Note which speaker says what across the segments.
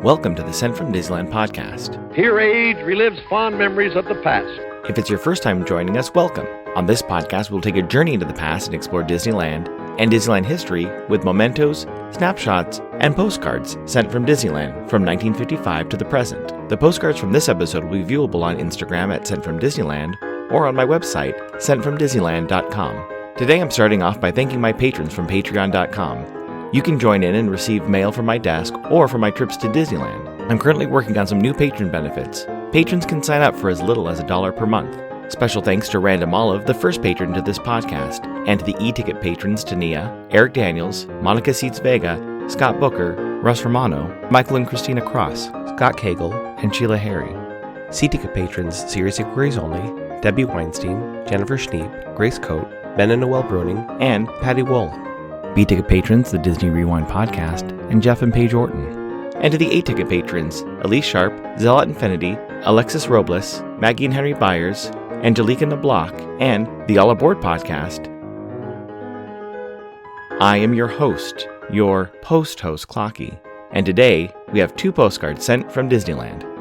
Speaker 1: Welcome to the Sent from Disneyland podcast.
Speaker 2: Here age relives fond memories of the past.
Speaker 1: If it's your first time joining us, welcome. On this podcast, we'll take a journey into the past and explore Disneyland and Disneyland history with mementos, snapshots, and postcards sent from Disneyland from 1955 to the present. The postcards from this episode will be viewable on Instagram at Sent from Disneyland or on my website, sentfromdisneyland.com. Today I'm starting off by thanking my patrons from patreon.com. You can join in and receive mail from my desk or from my trips to Disneyland. I'm currently working on some new patron benefits. Patrons can sign up for as little as $1 per month. Special thanks to Random Olive, the first patron to this podcast, and to the e-ticket patrons Tania, Eric Daniels, Monica Seitz Vega, Scott Booker, Russ Romano, Michael and Christina Cross, Scott Cagle, and Sheila Harry. C-ticket patrons Serious Inquiries Only, Debbie Weinstein, Jennifer Schneep, Grace Coate, Ben and Noel Bruning, and Patty Wool. B-ticket patrons The Disney Rewind Podcast, and Jeff and Paige Orton. And to the A-ticket patrons Elise Sharp, Zealot Infinity, Alexis Robles, Maggie and Henry Byers, Angelica Nablock, and the All Aboard Podcast. I am your host, your post-host Clocky, and today we have 2 postcards sent from Disneyland.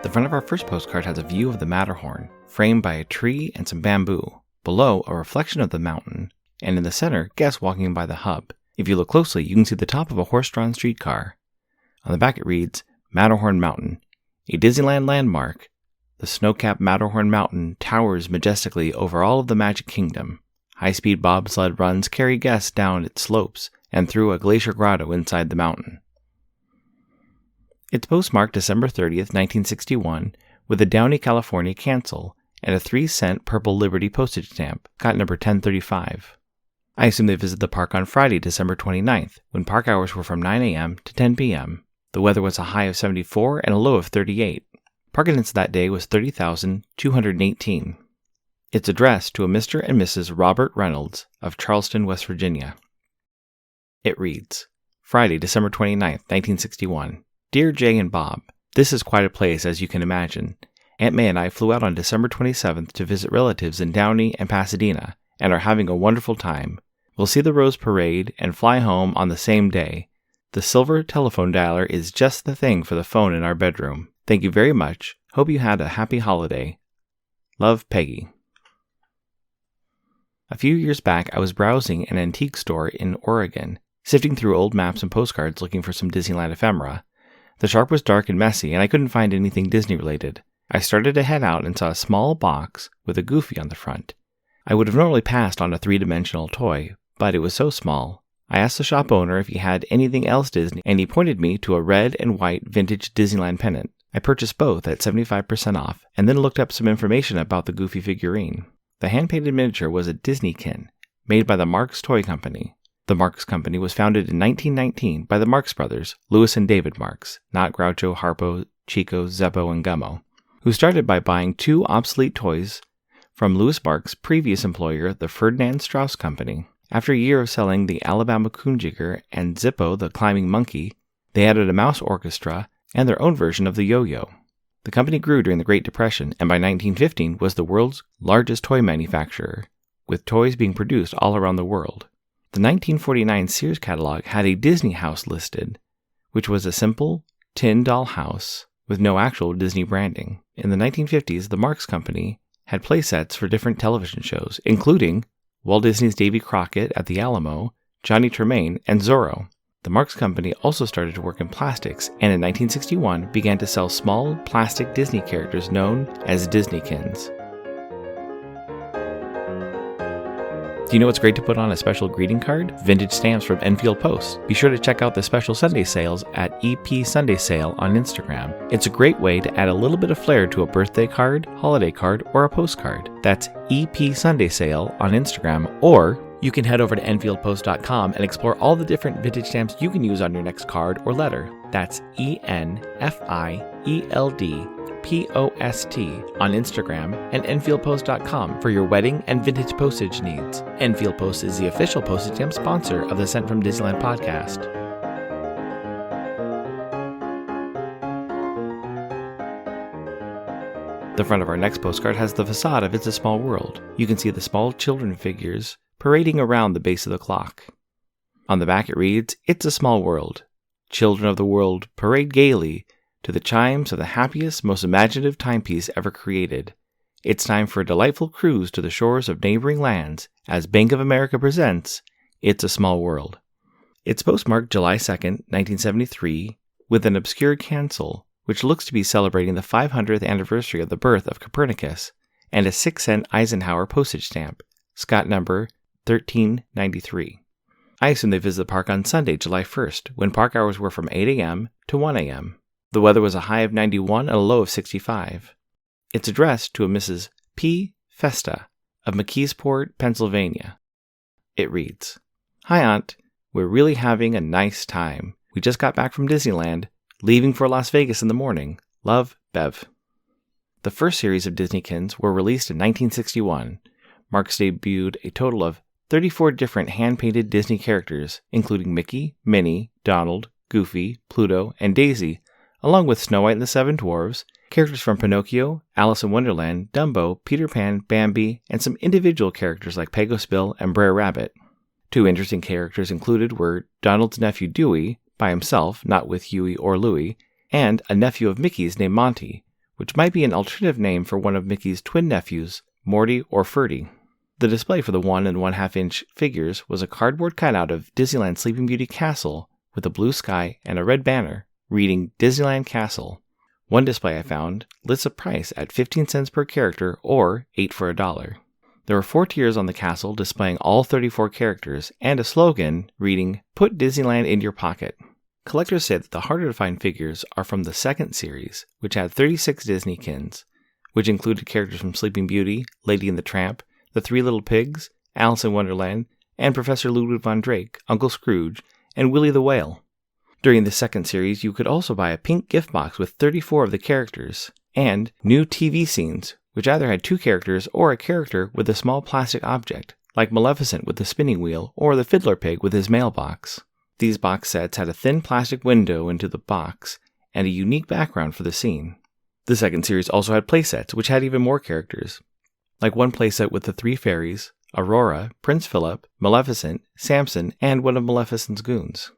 Speaker 1: The front of our first postcard has a view of the Matterhorn, framed by a tree and some bamboo. Below, a reflection of the mountain, and in the center, guests walking by the hub. If you look closely, you can see the top of a horse-drawn streetcar. On the back it reads, Matterhorn Mountain, a Disneyland landmark. The snow-capped Matterhorn Mountain towers majestically over all of the Magic Kingdom. High-speed bobsled runs carry guests down its slopes and through a glacier grotto inside the mountain. It's postmarked December 30th, 1961, with a Downey, California cancel and a 3-cent purple Liberty postage stamp, cut number 1035. I assume they visited the park on Friday, December 29th, when park hours were from 9 a.m. to 10 p.m. The weather was a high of 74 and a low of 38. Park attendance that day was 30,218. It's addressed to a Mr. and Mrs. Robert Reynolds of Charleston, West Virginia. It reads, Friday, December 29th, 1961. Dear Jay and Bob, this is quite a place as you can imagine. Aunt May and I flew out on December 27th to visit relatives in Downey and Pasadena and are having a wonderful time. We'll see the Rose Parade and fly home on the same day. The silver telephone dialer is just the thing for the phone in our bedroom. Thank you very much. Hope you had a happy holiday. Love, Peggy. A few years back, I was browsing an antique store in Oregon, sifting through old maps and postcards looking for some Disneyland ephemera. The shop was dark and messy, and I couldn't find anything Disney-related. I started to head out and saw a small box with a Goofy on the front. I would have normally passed on a 3-dimensional toy, but it was so small. I asked the shop owner if he had anything else Disney, and he pointed me to a red and white vintage Disneyland pennant. I purchased both at 75% off, and then looked up some information about the Goofy figurine. The hand-painted miniature was a Disneykin, made by the Marx Toy Company. The Marx Company was founded in 1919 by the Marx brothers, Louis and David Marx, not Groucho, Harpo, Chico, Zeppo, and Gummo, who started by buying 2 obsolete toys from Louis Marx's previous employer, the Ferdinand Strauss Company. After a year of selling the Alabama Coonjigger and Zippo the Climbing Monkey, they added a mouse orchestra and their own version of the yo-yo. The company grew during the Great Depression and by 1915 was the world's largest toy manufacturer, with toys being produced all around the world. The 1949 Sears catalog had a Disney house listed, which was a simple tin doll house with no actual Disney branding. In the 1950s, the Marx Company had playsets for different television shows, including Walt Disney's Davy Crockett at the Alamo, Johnny Tremaine, and Zorro. The Marx Company also started to work in plastics, and in 1961 began to sell small plastic Disney characters known as Disneykins. Do you know what's great to put on a special greeting card? Vintage stamps from Enfield Post. Be sure to check out the special Sunday sales at EP Sunday Sale on Instagram. It's a great way to add a little bit of flair to a birthday card, holiday card, or a postcard. That's EP Sunday Sale on Instagram, or you can head over to EnfieldPost.com and explore all the different vintage stamps you can use on your next card or letter. That's ENFIELD POST on Instagram and EnfieldPost.com for your wedding and vintage postage needs. Enfield Post is the official postage stamp sponsor of the Sent from Disneyland podcast. The front of our next postcard has the facade of It's a Small World. You can see the small children figures parading around the base of the clock. On the back it reads, It's a Small World. Children of the world parade gaily to the chimes of the happiest, most imaginative timepiece ever created. It's time for a delightful cruise to the shores of neighboring lands as Bank of America presents It's a Small World. It's postmarked July 2nd, 1973, with an obscure cancel, which looks to be celebrating the 500th anniversary of the birth of Copernicus, and a 6-cent Eisenhower postage stamp, Scott number 1393. I assume they visit the park on Sunday, July 1st, when park hours were from 8 a.m. to 1 a.m. The weather was a high of 91 and a low of 65. It's addressed to a Mrs. P. Festa of McKeesport, Pennsylvania. It reads, Hi, Aunt. We're really having a nice time. We just got back from Disneyland, leaving for Las Vegas in the morning. Love, Bev. The first series of Disneykins were released in 1961. Marks debuted a total of 34 different hand-painted Disney characters, including Mickey, Minnie, Donald, Goofy, Pluto, and Daisy, along with Snow White and the Seven Dwarfs, characters from Pinocchio, Alice in Wonderland, Dumbo, Peter Pan, Bambi, and some individual characters like Peggo-Spill and Brer Rabbit. Two interesting characters included were Donald's nephew Dewey, by himself, not with Huey or Louie, and a nephew of Mickey's named Monty, which might be an alternative name for one of Mickey's twin nephews, Morty or Ferdy. The display for the 1 1/2-inch figures was a cardboard cutout of Disneyland Sleeping Beauty Castle with a blue sky and a red banner reading Disneyland Castle. One display I found lists a price at 15 cents per character or 8 for $1. There were 4 tiers on the castle displaying all 34 characters and a slogan reading, Put Disneyland in your pocket. Collectors say that the harder to find figures are from the second series, which had 36 Disneykins, which included characters from Sleeping Beauty, Lady and the Tramp, The Three Little Pigs, Alice in Wonderland, and Professor Ludwig von Drake, Uncle Scrooge, and Willie the Whale. During the second series, you could also buy a pink gift box with 34 of the characters, and new TV scenes, which either had 2 characters or a character with a small plastic object, like Maleficent with the spinning wheel or the Fiddler Pig with his mailbox. These box sets had a thin plastic window into the box and a unique background for the scene. The second series also had playsets, which had even more characters, like one playset with the 3 fairies, Aurora, Prince Philip, Maleficent, Samson, and one of Maleficent's goons.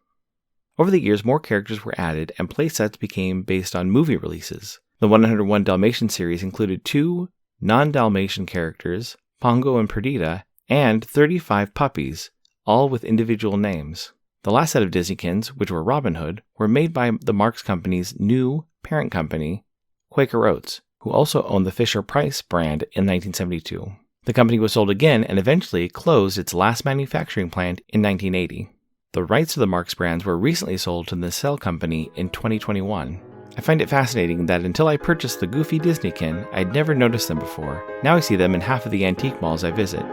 Speaker 1: Over the years, more characters were added, and playsets became based on movie releases. The 101 Dalmatian series included 2 non-Dalmatian characters, Pongo and Perdita, and 35 puppies, all with individual names. The last set of Disneykins, which were Robin Hood, were made by the Marx Company's new parent company, Quaker Oats, who also owned the Fisher-Price brand in 1972. The company was sold again and eventually closed its last manufacturing plant in 1980. The rights to the Marx brands were recently sold to the Nacelle Company in 2021. I find it fascinating that until I purchased the Goofy Disneykin, I'd never noticed them before. Now I see them in half of the antique malls I visit.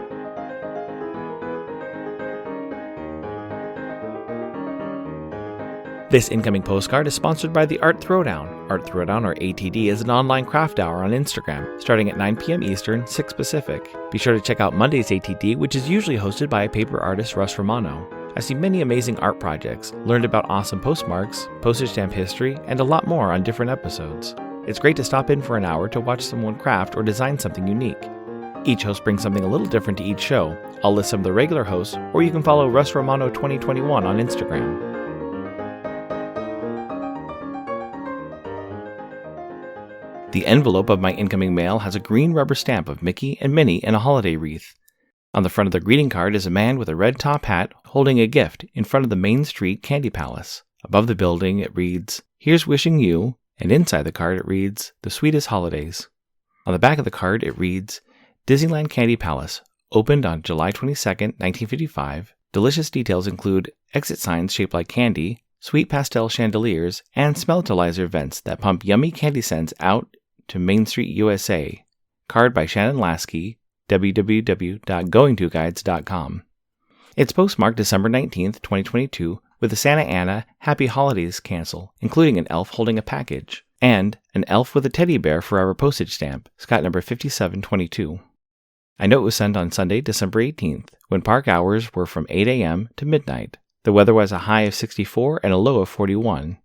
Speaker 1: This incoming postcard is sponsored by the Art Throwdown. Art Throwdown, or ATD, is an online craft hour on Instagram, starting at 9 p.m. Eastern, 6 Pacific. Be sure to check out Monday's ATD, which is usually hosted by paper artist Russ Romano. I've seen many amazing art projects, learned about awesome postmarks, postage stamp history, and a lot more on different episodes. It's great to stop in for an hour to watch someone craft or design something unique. Each host brings something a little different to each show. I'll list some of the regular hosts, or you can follow Russ Romano 2021 on Instagram. The envelope of my incoming mail has a green rubber stamp of Mickey and Minnie in a holiday wreath. On the front of the greeting card is a man with a red top hat holding a gift in front of the Main Street Candy Palace. Above the building it reads, Here's wishing you, and inside the card it reads, The Sweetest Holidays. On the back of the card it reads, Disneyland Candy Palace, opened on July 22, 1955. Delicious details include exit signs shaped like candy, sweet pastel chandeliers, and smell-tolizer vents that pump yummy candy scents out to Main Street, USA. Card by Shannon Lasky, www.goingtoguides.com. It's postmarked December 19, 2022, with a Santa Ana Happy Holidays cancel, including an elf holding a package, and an elf with a teddy bear forever postage stamp, Scott number 5722. I know it was sent on Sunday, December 18th, when park hours were from 8 a.m. to midnight. The weather was a high of 64 and a low of 41.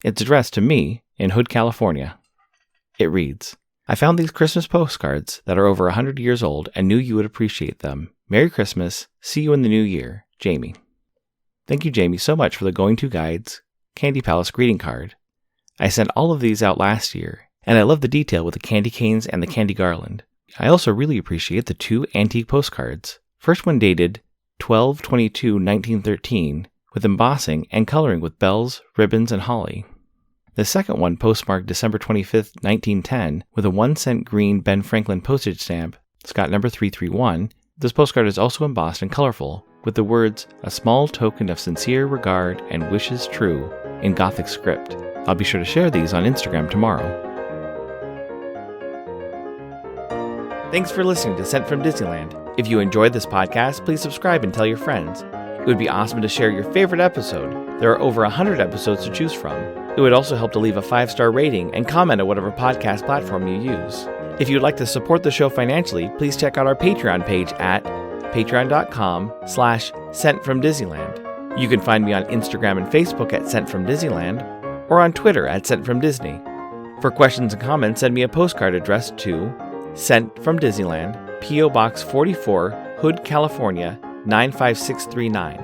Speaker 1: It's addressed to me in Hood, California. It reads, I found these Christmas postcards that are over 100 years old and knew you would appreciate them. Merry Christmas. See you in the new year. Jamie. Thank you, Jamie, so much for the Going To Guides Candy Palace greeting card. I sent all of these out last year, and I love the detail with the candy canes and the candy garland. I also really appreciate the 2 antique postcards. First one dated 12/22/1913 with embossing and coloring with bells, ribbons, and holly. The second one postmarked December 25th, 1910 with a 1-cent green Ben Franklin postage stamp, Scott number 331. This postcard is also embossed and colorful with the words, "A small token of sincere regard and wishes true," in Gothic script. I'll be sure to share these on Instagram tomorrow. Thanks for listening to Sent from Disneyland. If you enjoyed this podcast, please subscribe and tell your friends. It would be awesome to share your favorite episode. There are over 100 episodes to choose from. It would also help to leave a 5-star rating and comment at whatever podcast platform you use. If you'd like to support the show financially, please check out our Patreon page at patreon.com/sentfromdisneyland. You can find me on Instagram and Facebook at Sent From Disneyland, or on Twitter at Sent From Disney. For questions and comments, send me a postcard addressed to Sent From Disneyland, P.O. Box 44, Hood, California, 95639.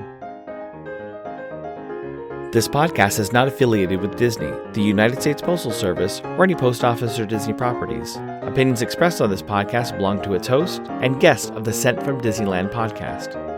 Speaker 1: This podcast is not affiliated with Disney, the United States Postal Service, or any post office or Disney properties. Opinions expressed on this podcast belong to its host and guests of the Sent From Disneyland podcast.